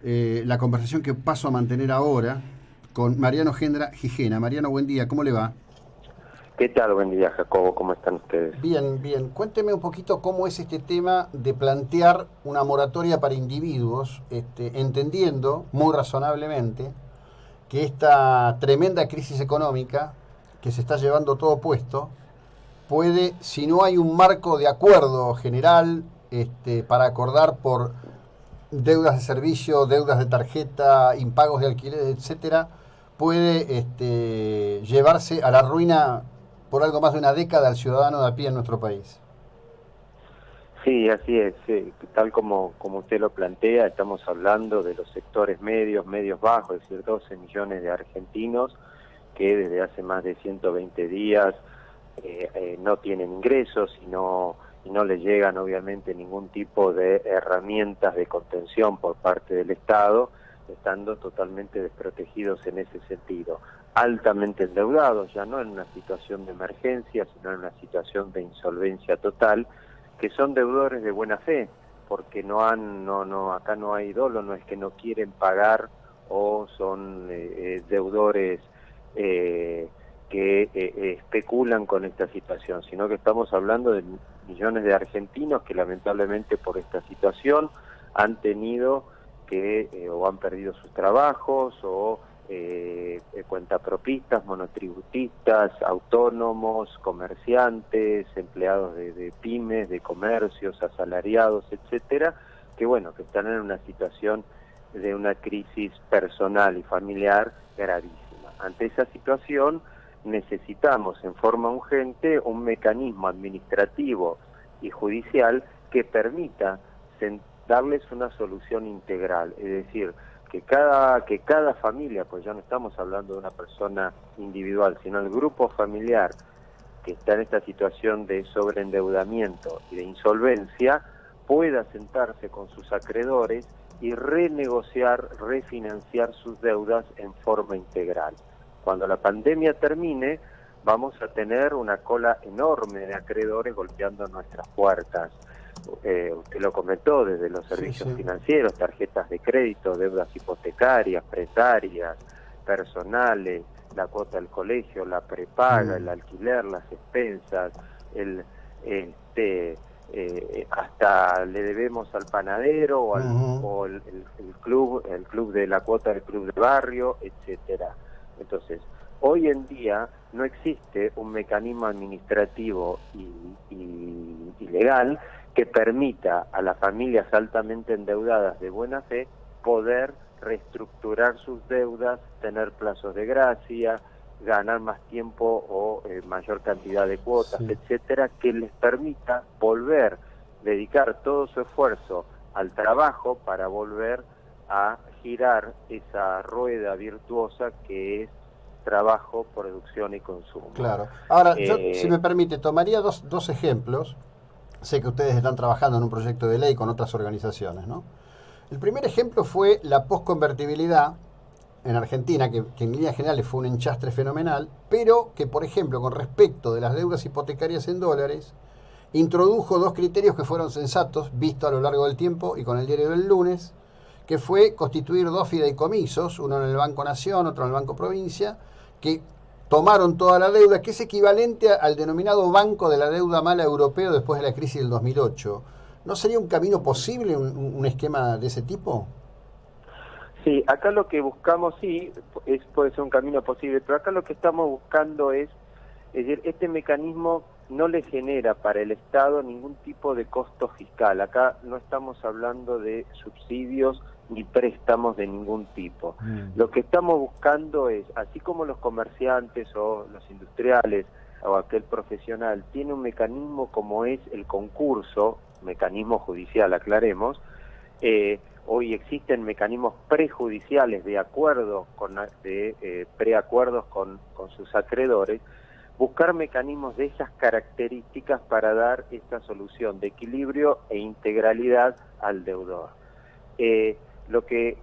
la conversación que paso a mantener ahora con Mariano Gijena. Mariano, buen día, ¿cómo le va? ¿Qué tal? Buen día, Jacobo. ¿Cómo están ustedes? Bien, bien. Cuénteme un poquito cómo es este tema de plantear una moratoria para individuos, entendiendo muy razonablemente que esta tremenda crisis económica que se está llevando todo puesto puede, si no hay un marco de acuerdo general para acordar por deudas de servicio, deudas de tarjeta, impagos de alquiler, etcétera, puede llevarse a la ruina por algo más de una década al ciudadano de a pie en nuestro país. Sí, así es. Sí, tal como usted lo plantea, estamos hablando de los sectores medios, medios bajos, es decir, 12 millones de argentinos que desde hace más de 120 días no tienen ingresos y no les llegan obviamente ningún tipo de herramientas de contención por parte del Estado, estando totalmente desprotegidos en ese sentido. Altamente endeudados, ya no en una situación de emergencia, sino en una situación de insolvencia total, que son deudores de buena fe, porque acá no hay dolo, no es que no quieren pagar o son deudores que especulan con esta situación, sino que estamos hablando de millones de argentinos que lamentablemente por esta situación han tenido que o han perdido sus trabajos o cuentapropistas, monotributistas, autónomos, comerciantes, empleados de pymes, de comercios, asalariados, etcétera, que bueno, que están en una situación de una crisis personal y familiar gravísima. Ante esa situación necesitamos en forma urgente un mecanismo administrativo y judicial que permita darles una solución integral, es decir, que cada familia, pues ya no estamos hablando de una persona individual, sino el grupo familiar que está en esta situación de sobreendeudamiento y de insolvencia, pueda sentarse con sus acreedores y renegociar, refinanciar sus deudas en forma integral. Cuando la pandemia termine, vamos a tener una cola enorme de acreedores golpeando nuestras puertas. Usted lo comentó, desde los Sí, servicios sí. financieros, tarjetas de crédito, deudas hipotecarias, precarias, personales, la cuota del colegio, la prepaga, el Mm. alquiler, las expensas, el hasta le debemos al panadero Ujú. o el club de la cuota del club de barrio, etcétera. Entonces, hoy en día no existe un mecanismo administrativo y legal que permita a las familias altamente endeudadas de buena fe poder reestructurar sus deudas, tener plazos de gracia, ganar más tiempo o mayor cantidad de cuotas, Sí. etcétera, que les permita volver, dedicar todo su esfuerzo al trabajo para volver a girar esa rueda virtuosa que es trabajo, producción y consumo. Claro. Ahora, yo, si Eh, me permite, tomaría dos ejemplos. Sé que ustedes están trabajando en un proyecto de ley con otras organizaciones, ¿no? El primer ejemplo fue la posconvertibilidad en Argentina, que en líneas generales fue un enchastre fenomenal, pero que, por ejemplo, con respecto de las deudas hipotecarias en dólares, introdujo dos criterios que fueron sensatos, visto a lo largo del tiempo y con el diario del lunes, que fue constituir dos fideicomisos, uno en el Banco Nación, otro en el Banco Provincia, que tomaron toda la deuda, que es equivalente al denominado Banco de la Deuda Mala Europeo después de la crisis del 2008. ¿No sería un camino posible un esquema de ese tipo? Sí, acá lo que buscamos, sí, puede ser un camino posible, pero acá lo que estamos buscando es decir, este mecanismo no le genera para el Estado ningún tipo de costo fiscal. Acá no estamos hablando de subsidios ni préstamos de ningún tipo. Mm. Lo que estamos buscando es, así como los comerciantes o los industriales o aquel profesional tiene un mecanismo como es el concurso, mecanismo judicial, aclaremos, hoy existen mecanismos prejudiciales de acuerdo preacuerdos con sus acreedores, buscar mecanismos de esas características para dar esta solución de equilibrio e integralidad al deudor. Lo que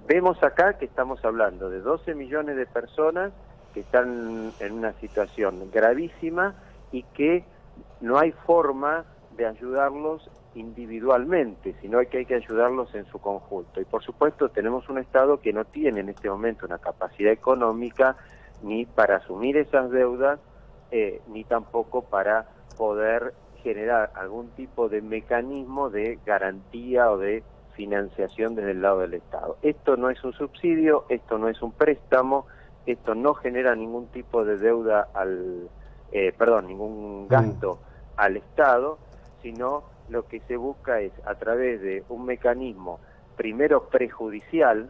vemos acá, que estamos hablando de 12 millones de personas que están en una situación gravísima y que no hay forma de ayudarlos individualmente, sino que hay que ayudarlos en su conjunto. Y por supuesto tenemos un Estado que no tiene en este momento una capacidad económica ni para asumir esas deudas, ni tampoco para poder generar algún tipo de mecanismo de garantía o de financiación desde el lado del Estado. Esto no es un subsidio, esto no es un préstamo, esto no genera ningún tipo de deuda ningún gasto al Estado, sino lo que se busca es, a través de un mecanismo primero prejudicial,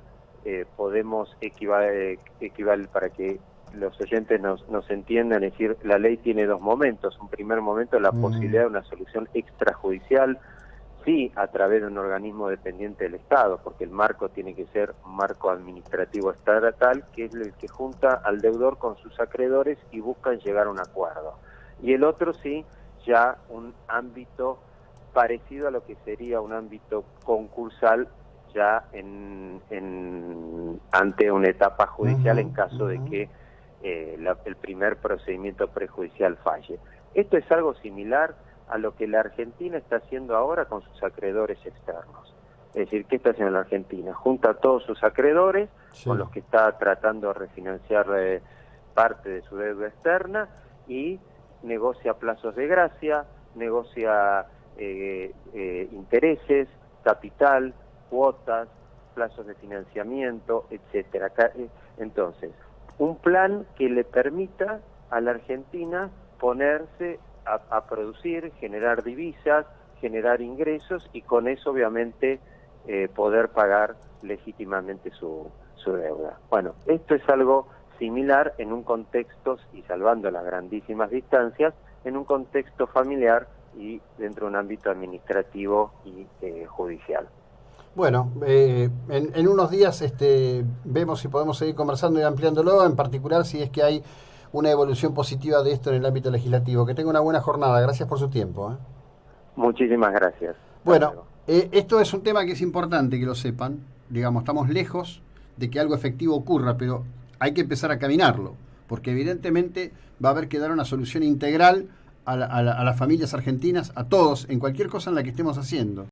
podemos equivaler para que los oyentes nos entiendan, es decir, la ley tiene dos momentos. Un primer momento, la posibilidad de una solución extrajudicial, sí, a través de un organismo dependiente del Estado, porque el marco tiene que ser un marco administrativo estatal, que es el que junta al deudor con sus acreedores y buscan llegar a un acuerdo. Y el otro, sí, ya un ámbito parecido a lo que sería un ámbito concursal, ya ante una etapa judicial en caso de que el primer procedimiento prejudicial falle. Esto es algo similar a lo que la Argentina está haciendo ahora con sus acreedores externos. Es decir, ¿qué está haciendo la Argentina? Junta a todos sus acreedores, sí, con los que está tratando de refinanciar parte de su deuda externa, y negocia plazos de gracia, negocia intereses, capital, cuotas, plazos de financiamiento, etcétera. Entonces, un plan que le permita a la Argentina ponerse a producir, generar divisas, generar ingresos, y con eso obviamente poder pagar legítimamente su deuda. Bueno, esto es algo similar en un contexto, y salvando las grandísimas distancias, en un contexto familiar y dentro de un ámbito administrativo y judicial. Bueno, en unos días vemos si podemos seguir conversando y ampliándolo, en particular si es que hay una evolución positiva de esto en el ámbito legislativo. Que tenga una buena jornada. Gracias por su tiempo. Muchísimas gracias. Bueno, esto es un tema que es importante que lo sepan. Digamos, estamos lejos de que algo efectivo ocurra, pero hay que empezar a caminarlo, porque evidentemente va a haber que dar una solución integral a las familias argentinas, a todos, en cualquier cosa en la que estemos haciendo.